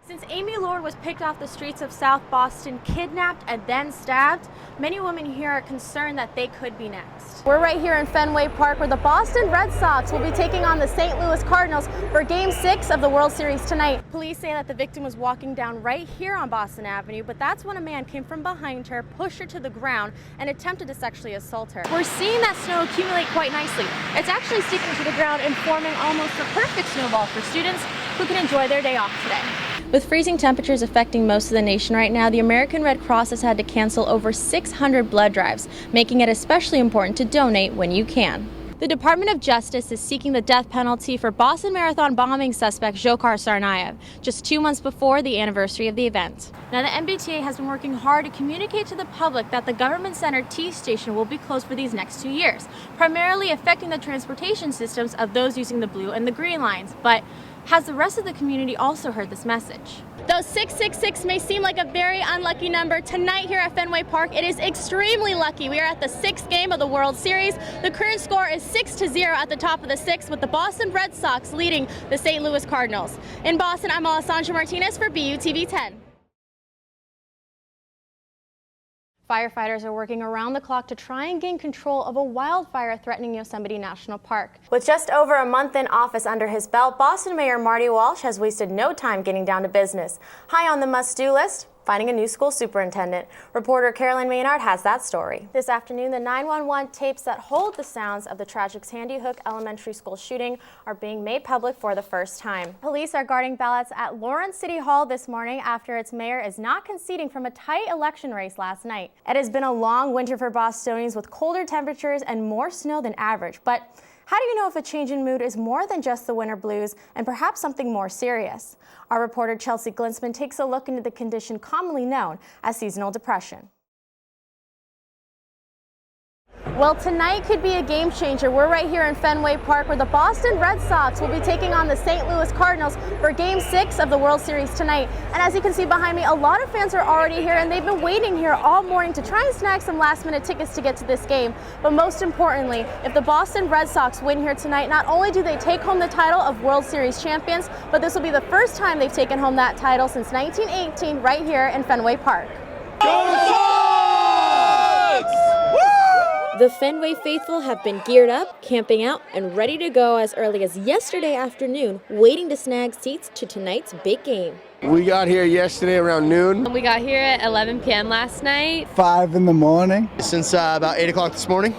Since Amy Lord was picked off the streets of South Boston, kidnapped and then stabbed, many women here are concerned that they could be next. We're right here in Fenway Park where the Boston Red Sox will be taking on the St. Louis Cardinals for Game 6 of the World Series tonight. Police say that the victim was walking down right here on Boston Avenue, but that's when a man came from behind her, pushed her to the ground, and attempted to sexually assault her. We're seeing that snow accumulate quite nicely. It's actually sticking to the ground and forming almost a perfect snowball for students who can enjoy their day off today. With freezing temperatures affecting most of the nation right now, the American Red Cross has had to cancel over 600 blood drives, making it especially important to donate when you can. The Department of Justice is seeking the death penalty for Boston Marathon bombing suspect Dzhokhar Tsarnaev, just 2 months before the anniversary of the event. Now, the MBTA has been working hard to communicate to the public that the government-centered T station will be closed for these next 2 years, primarily affecting the transportation systems of those using the blue and the green lines. But has the rest of the community also heard this message? Though 666 may seem like a very unlucky number, tonight here at Fenway Park, it is extremely lucky. We are at the 6th game of the World Series. The current score is 6-0 at the top of the 6th, with the Boston Red Sox leading the St. Louis Cardinals. In Boston, I'm Alessandra Martinez for BUTV 10. Firefighters are working around the clock to try and gain control of a wildfire threatening Yosemite National Park. With just over a month in office under his belt, Boston Mayor Marty Walsh has wasted no time getting down to business. High on the must-do list, finding a new school superintendent. Reporter Carolyn Maynard has that story. This afternoon, the 911 tapes that hold the sounds of the tragic Sandy Hook Elementary School shooting are being made public for the first time. Police are guarding ballots at Lawrence City Hall this morning after its mayor is not conceding from a tight election race last night. It has been a long winter for Bostonians with colder temperatures and more snow than average, but how do you know if a change in mood is more than just the winter blues and perhaps something more serious? Our reporter Chelsea Glinsman takes a look into the condition commonly known as seasonal depression. Well, tonight could be a game changer. We're right here in Fenway Park where the Boston Red Sox will be taking on the St. Louis Cardinals for Game 6 of the World Series tonight. And as you can see behind me, a lot of fans are already here and they've been waiting here all morning to try and snag some last-minute tickets to get to this game. But most importantly, if the Boston Red Sox win here tonight, not only do they take home the title of World Series champions, but this will be the first time they've taken home that title since 1918 right here in Fenway Park. The Fenway faithful have been geared up, camping out, and ready to go as early as yesterday afternoon, waiting to snag seats to tonight's big game. We got here yesterday around noon. We got here at 11 p.m. last night. 5 in the morning. Since about 8 o'clock this morning.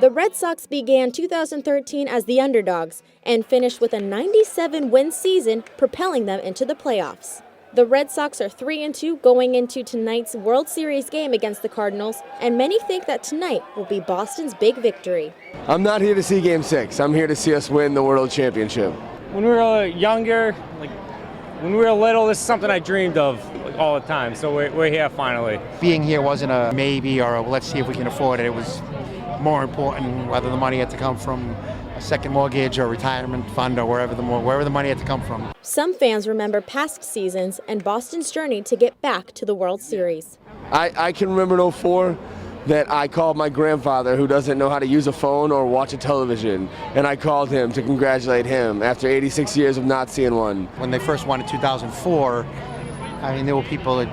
The Red Sox began 2013 as the underdogs and finished with a 97-win season, propelling them into the playoffs. The Red Sox are 3-2 going into tonight's World Series game against the Cardinals, and many think that tonight will be Boston's big victory. I'm not here to see Game 6. I'm here to see us win the World Championship. When we were younger, when we were little, this is something I dreamed of all the time, so we're here finally. Being here wasn't a maybe or a let's see if we can afford it. It was more important whether the money had to come from a second mortgage or retirement fund or wherever the money had to come from. Some fans remember past seasons and Boston's journey to get back to the World Series. I can remember in 04 that I called my grandfather, who doesn't know how to use a phone or watch a television, and I called him to congratulate him after 86 years of not seeing one. When they first won in 2004, I mean, there were people that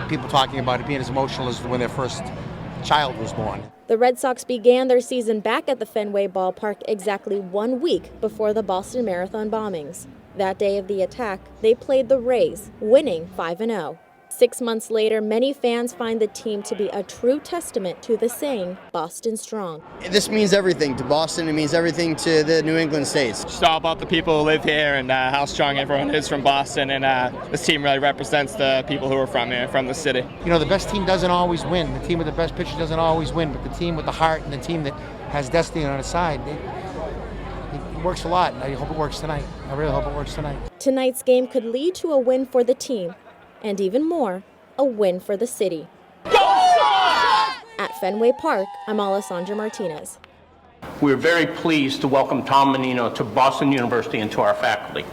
people talking about it being as emotional as when their first child was born. The Red Sox began their season back at the Fenway Ballpark exactly 1 week before the Boston Marathon bombings. That day of the attack, they played the Rays, winning 5-0. 6 months later, many fans find the team to be a true testament to the saying, Boston strong. This means everything to Boston. It means everything to the New England states. It's all about the people who live here and how strong everyone is from Boston, and this team really represents the people who are from here, from the city. You know, the best team doesn't always win. The team with the best pitcher doesn't always win, but the team with the heart and the team that has destiny on its side, it works a lot. I hope it works tonight. I really hope it works tonight. Tonight's game could lead to a win for the team, and even more, a win for the city. At Fenway Park, I'm Alessandra Martinez. We're very pleased to welcome Tom Menino to Boston University and to our faculty.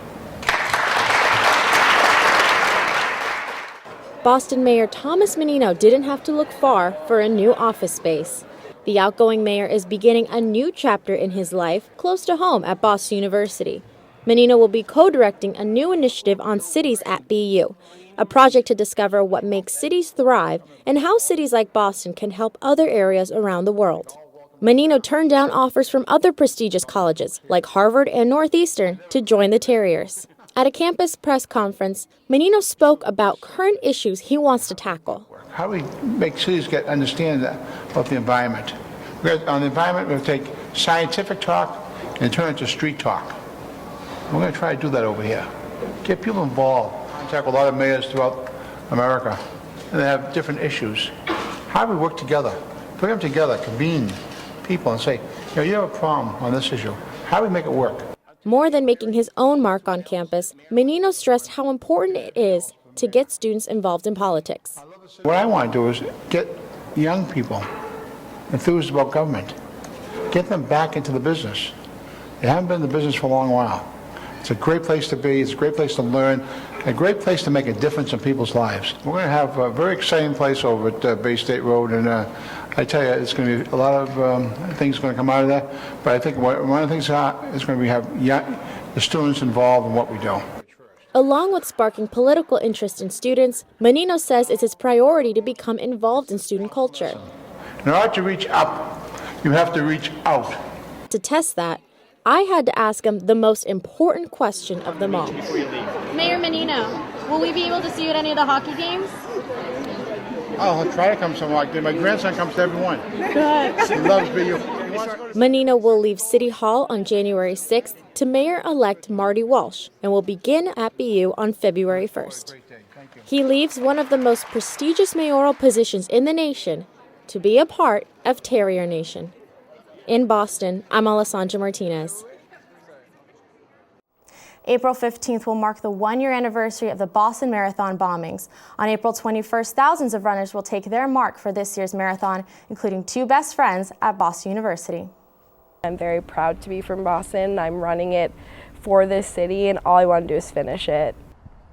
Boston Mayor Thomas Menino didn't have to look far for a new office space. The outgoing mayor is beginning a new chapter in his life close to home at Boston University. Menino will be co-directing a new initiative on cities at BU, a project to discover what makes cities thrive and how cities like Boston can help other areas around the world. Menino turned down offers from other prestigious colleges like Harvard and Northeastern to join the Terriers. At a campus press conference, Menino spoke about current issues he wants to tackle. How do we make cities understand about the environment? On the environment, we're going to take scientific talk and turn it to street talk. We're going to try to do that over here. Get people involved. I contact a lot of mayors throughout America, and they have different issues. How do we work together? Bring them together, convene people and say, you have a problem on this issue. How do we make it work? More than making his own mark on campus, Menino stressed how important it is to get students involved in politics. What I want to do is get young people enthused about government, get them back into the business. They haven't been in the business for a long while. It's a great place to be, it's a great place to learn, a great place to make a difference in people's lives. We're going to have a very exciting place over at Bay State Road, and I tell you, it's going to be a lot of things going to come out of that, but I think one of the things is going to be have the students involved in what we do. Along with sparking political interest in students, Menino says it's his priority to become involved in student culture. In order to reach up, you have to reach out. To test that, I had to ask him the most important question of them all. Mayor Menino, will we be able to see you at any of the hockey games? Oh, I'll try to come some hockey. My grandson comes to every one. Good. He loves BU. Menino will leave City Hall on January 6th to Mayor-elect Marty Walsh and will begin at BU on February 1st. He leaves one of the most prestigious mayoral positions in the nation to be a part of Terrier Nation. In Boston, I'm Alessandra Martinez. April 15th will mark the one-year anniversary of the Boston Marathon bombings. On April 21st, thousands of runners will take their mark for this year's marathon, including two best friends at Boston University. I'm very proud to be from Boston. I'm running it for this city, and all I want to do is finish it.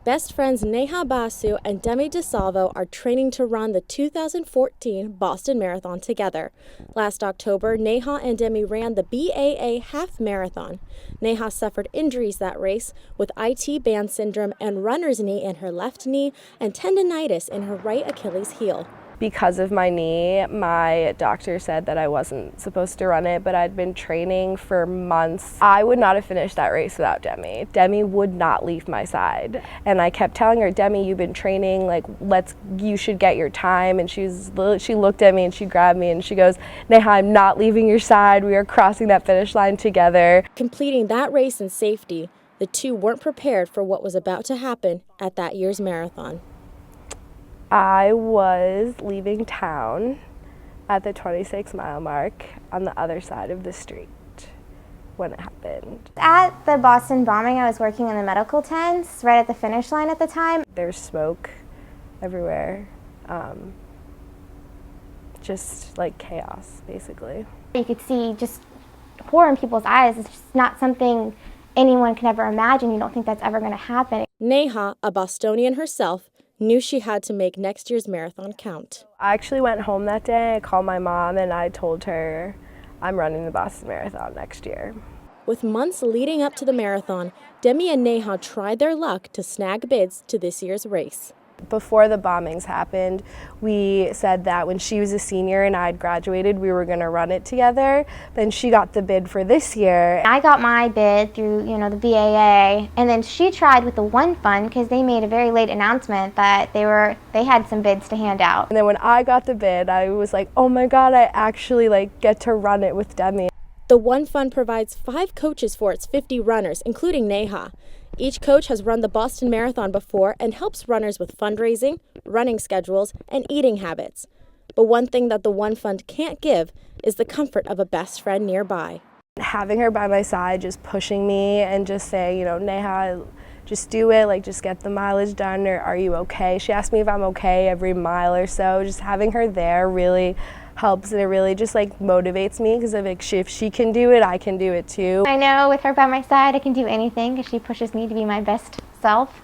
Best friends Neha Basu and Demi DeSalvo are training to run the 2014 Boston Marathon together. Last October, Neha and Demi ran the BAA Half Marathon. Neha suffered injuries that race with IT band syndrome and runner's knee in her left knee and tendonitis in her right Achilles heel. Because of my knee, my doctor said that I wasn't supposed to run it, but I'd been training for months. I would not have finished that race without Demi. Demi would not leave my side. And I kept telling her, Demi, you've been training, like, you should get your time. And she looked at me and she grabbed me and she goes, Neha, I'm not leaving your side. We are crossing that finish line together. Completing that race in safety, the two weren't prepared for what was about to happen at that year's marathon. I was leaving town at the 26-mile mark on the other side of the street when it happened. At the Boston bombing, I was working in the medical tents right at the finish line at the time. There's smoke everywhere, just like chaos, basically. You could see just horror in people's eyes. It's just not something anyone can ever imagine. You don't think that's ever going to happen. Neha, a Bostonian herself, knew she had to make next year's marathon count. I actually went home that day, I called my mom and I told her I'm running the Boston Marathon next year. With months leading up to the marathon, Demi and Neha tried their luck to snag bids to this year's race. Before the bombings happened, we said that when she was a senior and I'd graduated, we were going to run it together. Then she got the bid for this year. I got my bid through, the BAA, and then she tried with the One Fund because they made a very late announcement that they had some bids to hand out. And then when I got the bid, I was like, oh my God, I actually get to run it with Demi. The One Fund provides 5 coaches for its 50 runners, including Neha. Each coach has run the Boston Marathon before and helps runners with fundraising, running schedules, and eating habits. But one thing that the One Fund can't give is the comfort of a best friend nearby. Having her by my side, just pushing me and just saying, Neha, just do it, just get the mileage done, or are you okay? She asked me if I'm okay every mile or so. Just having her there really helps, and it really just motivates me because if she can do it, I can do it too. I know with her by my side, I can do anything because she pushes me to be my best self,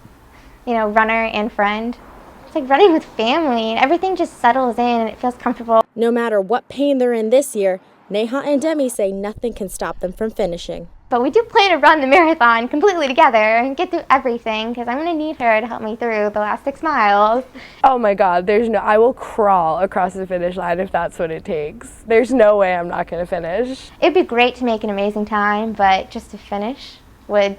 runner and friend. It's like running with family, and everything just settles in and it feels comfortable. No matter what pain they're in this year, Neha and Demi say nothing can stop them from finishing. But we do plan to run the marathon completely together and get through everything because I'm going to need her to help me through the last 6 miles. Oh my God, I will crawl across the finish line if that's what it takes. There's no way I'm not going to finish. It'd be great to make an amazing time, but just to finish that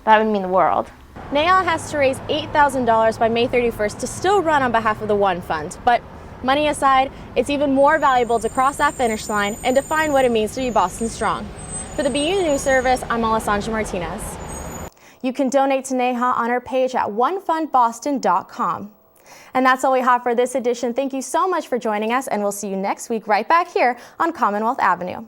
would mean the world. Nayala has to raise $8,000 by May 31st to still run on behalf of the One Fund. But money aside, it's even more valuable to cross that finish line and define what it means to be Boston Strong. For the BU News Service, I'm Alessandra Martinez. You can donate to Neha on her page at onefundboston.com. And that's all we have for this edition. Thank you so much for joining us, and we'll see you next week right back here on Commonwealth Avenue.